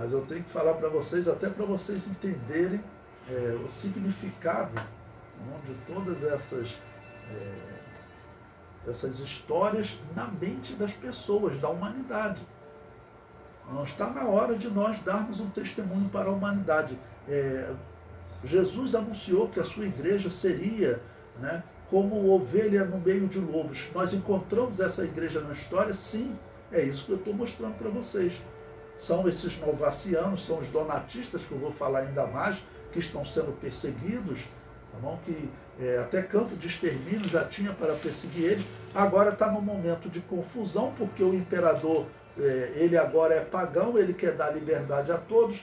mas eu tenho que falar para vocês, até para vocês entenderem o significado de todas essas histórias na mente das pessoas, da humanidade. Não está na hora de nós darmos um testemunho para a humanidade. Jesus anunciou que a sua igreja seria, né, como ovelha no meio de lobos. Nós encontramos essa igreja na história? Sim, é isso que eu estou mostrando para vocês. São esses novacianos, são os donatistas, que eu vou falar ainda mais, que estão sendo perseguidos, tá bom? Que até campo de extermínio já tinha para perseguir eles. Agora está num momento de confusão, porque o imperador, ele agora é pagão, ele quer dar liberdade a todos.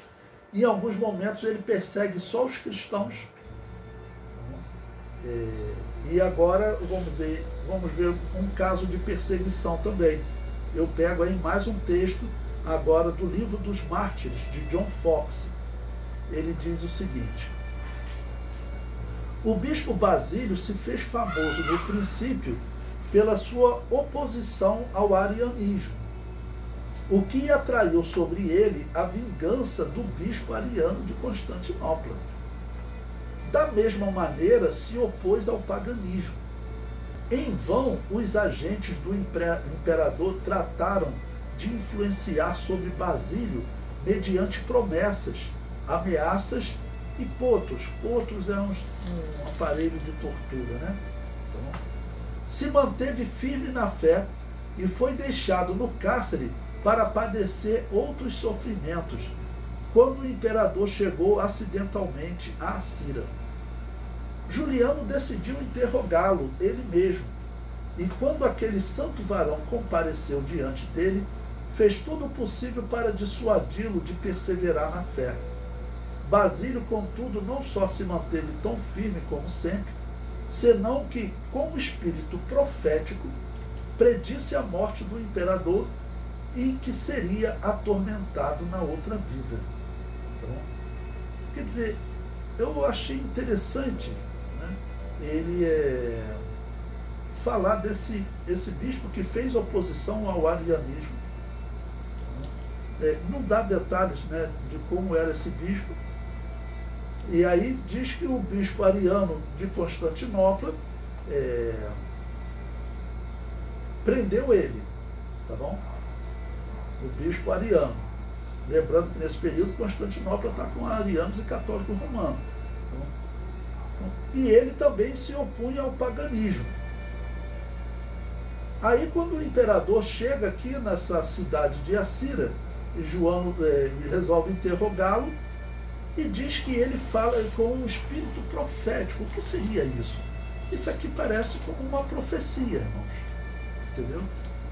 Em alguns momentos ele persegue só os cristãos. E agora vamos ver um caso de perseguição também. Eu pego aí mais um texto agora do Livro dos Mártires, de John Foxe. Ele diz o seguinte: o bispo Basílio se fez famoso no princípio pela sua oposição ao arianismo, o que atraiu sobre ele a vingança do bispo Ariano de Constantinopla. Da mesma maneira, se opôs ao paganismo. Em vão, os agentes do imperador trataram de influenciar sobre Basílio mediante promessas, ameaças e potos. Potos é um aparelho de tortura, né? Então, se manteve firme na fé e foi deixado no cárcere para padecer outros sofrimentos, quando o imperador chegou acidentalmente a Acira. Juliano decidiu interrogá-lo ele mesmo, e quando aquele santo varão compareceu diante dele, fez tudo o possível para dissuadi-lo de perseverar na fé. Basílio, contudo, não só se manteve tão firme como sempre, senão que, com o espírito profético, predisse a morte do imperador e que seria atormentado na outra vida. Então, quer dizer, eu achei interessante, né, ele falar esse bispo que fez oposição ao arianismo. Não dá detalhes, né, de como era esse bispo. E aí diz que o bispo Ariano de Constantinopla prendeu ele, tá bom? O bispo Ariano. Lembrando que nesse período Constantinopla está com arianos e católicos romanos. E ele também se opunha ao paganismo. Aí quando o imperador chega aqui nessa cidade de Acira, João resolve interrogá-lo e diz que ele fala com um espírito profético. O que seria isso? Isso aqui parece como uma profecia, irmãos. Entendeu?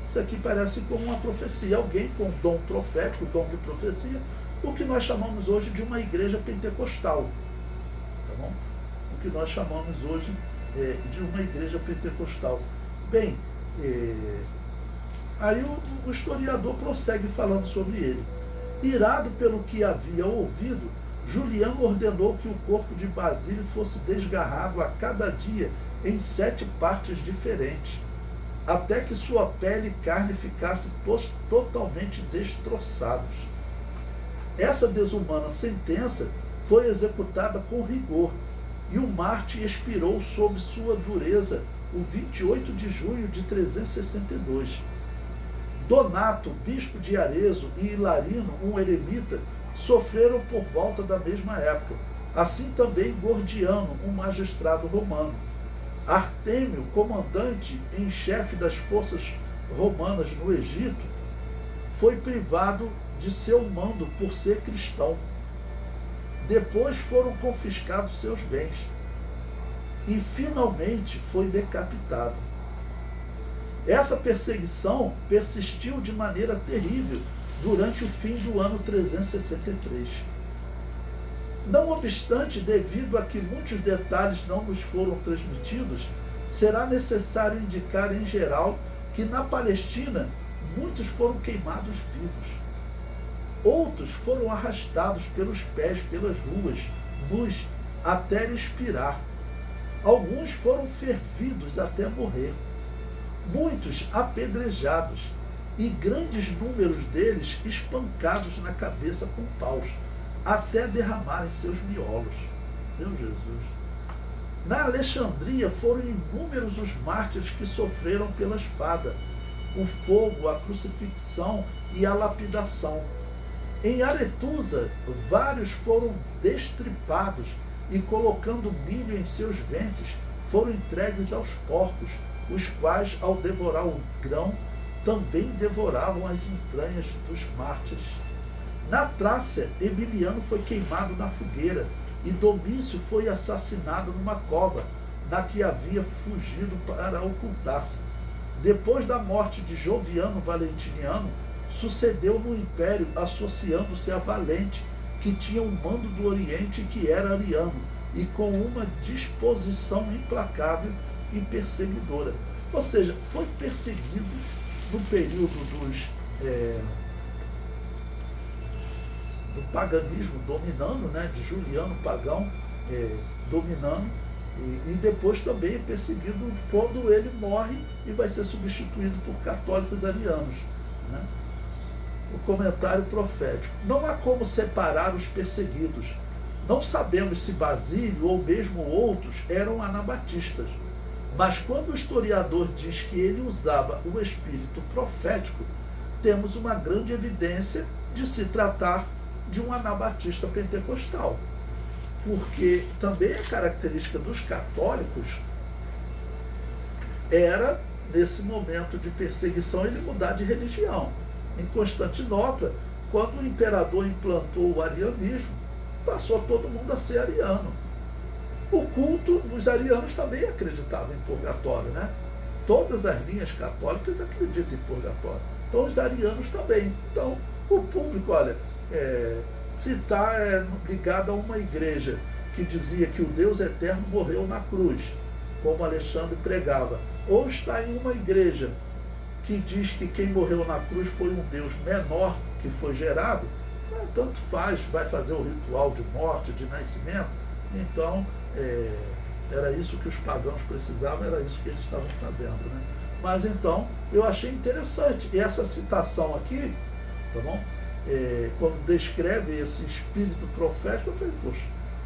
Isso aqui parece como uma profecia. Alguém com dom profético, dom de profecia, o que nós chamamos hoje de uma igreja pentecostal. Tá bom? O que nós chamamos hoje de uma igreja pentecostal. Bem, aí o historiador prossegue falando sobre ele. Irado pelo que havia ouvido, Juliano ordenou que o corpo de Basílio fosse desgarrado a cada dia em 7 partes diferentes, até que sua pele e carne ficassem totalmente destroçados. Essa desumana sentença foi executada com rigor, e o mártir expirou sob sua dureza o 28 de junho de 362. Donato, bispo de Arezzo, e Hilarino, um eremita, sofreram por volta da mesma época. Assim também Gordiano, um magistrado romano. Artêmio, comandante em chefe das forças romanas no Egito, foi privado de seu mando por ser cristão. Depois foram confiscados seus bens. E finalmente foi decapitado. Essa perseguição persistiu de maneira terrível durante o fim do ano 363. Não obstante, devido a que muitos detalhes não nos foram transmitidos, será necessário indicar em geral que na Palestina muitos foram queimados vivos. Outros foram arrastados pelos pés pelas ruas, nus, até expirar. Alguns foram fervidos até morrer. Muitos apedrejados. e grandes números deles espancados na cabeça com paus, até derramarem seus miolos. Meu Jesus! Na Alexandria foram inúmeros os mártires que sofreram pela espada, o fogo, a crucifixão e a lapidação. Em Aretusa, vários foram destripados e, colocando milho em seus ventres, foram entregues aos porcos, os quais, ao devorar o grão, também devoravam as entranhas dos mártires. Na Trácia, Emiliano foi queimado na fogueira e Domício foi assassinado numa cova, na que havia fugido para ocultar-se. Depois da morte de Joviano Valentiniano, sucedeu no império, associando-se a Valente, que tinha o mando do Oriente e que era ariano, e com uma disposição implacável e perseguidora. Ou seja, foi perseguido no período do paganismo dominando, né, de Juliano Pagão dominando, e depois também é perseguido quando ele morre e vai ser substituído por católicos arianos, né? O comentário profético. Não há como separar os perseguidos. Não sabemos se Basílio ou mesmo outros eram anabatistas. Mas quando o historiador diz que ele usava o espírito profético, temos uma grande evidência de se tratar de um anabatista pentecostal. Porque também a característica dos católicos era, nesse momento de perseguição, ele mudar de religião. Em Constantinopla, quando o imperador implantou o arianismo, passou todo mundo a ser ariano. O culto, os arianos também acreditavam em purgatório, né? Todas as linhas católicas acreditam em purgatório. Então os arianos também. Então o público, olha, se está ligado a uma igreja que dizia que o Deus eterno morreu na cruz, como Alexandre pregava, ou está em uma igreja que diz que quem morreu na cruz foi um Deus menor que foi gerado, tanto faz, vai fazer o ritual de morte, de nascimento. Então, era isso que os pagãos precisavam, era isso que eles estavam fazendo, né? Mas então, eu achei interessante. E essa citação aqui, tá bom? Quando descreve esse espírito profético, eu falei, poxa,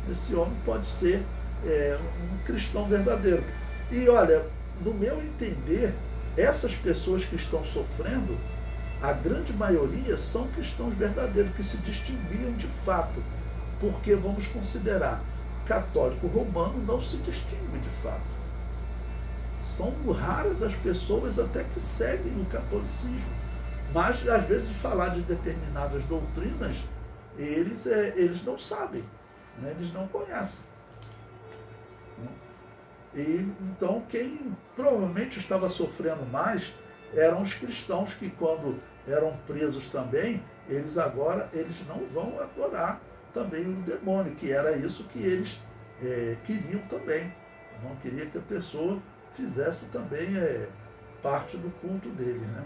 esse homem pode ser um cristão verdadeiro. E olha, no meu entender, essas pessoas que estão sofrendo, a grande maioria são cristãos verdadeiros, que se distinguiam de fato, porque vamos considerar, católico romano não se distingue de fato. São raras as pessoas até que seguem o catolicismo, mas às vezes falar de determinadas doutrinas, eles não sabem, né? Eles não conhecem. E então quem provavelmente estava sofrendo mais eram os cristãos, que quando eram presos também, eles não vão adorar também o demônio, que era isso que eles queriam também. Não queria que a pessoa fizesse também parte do culto dele, né?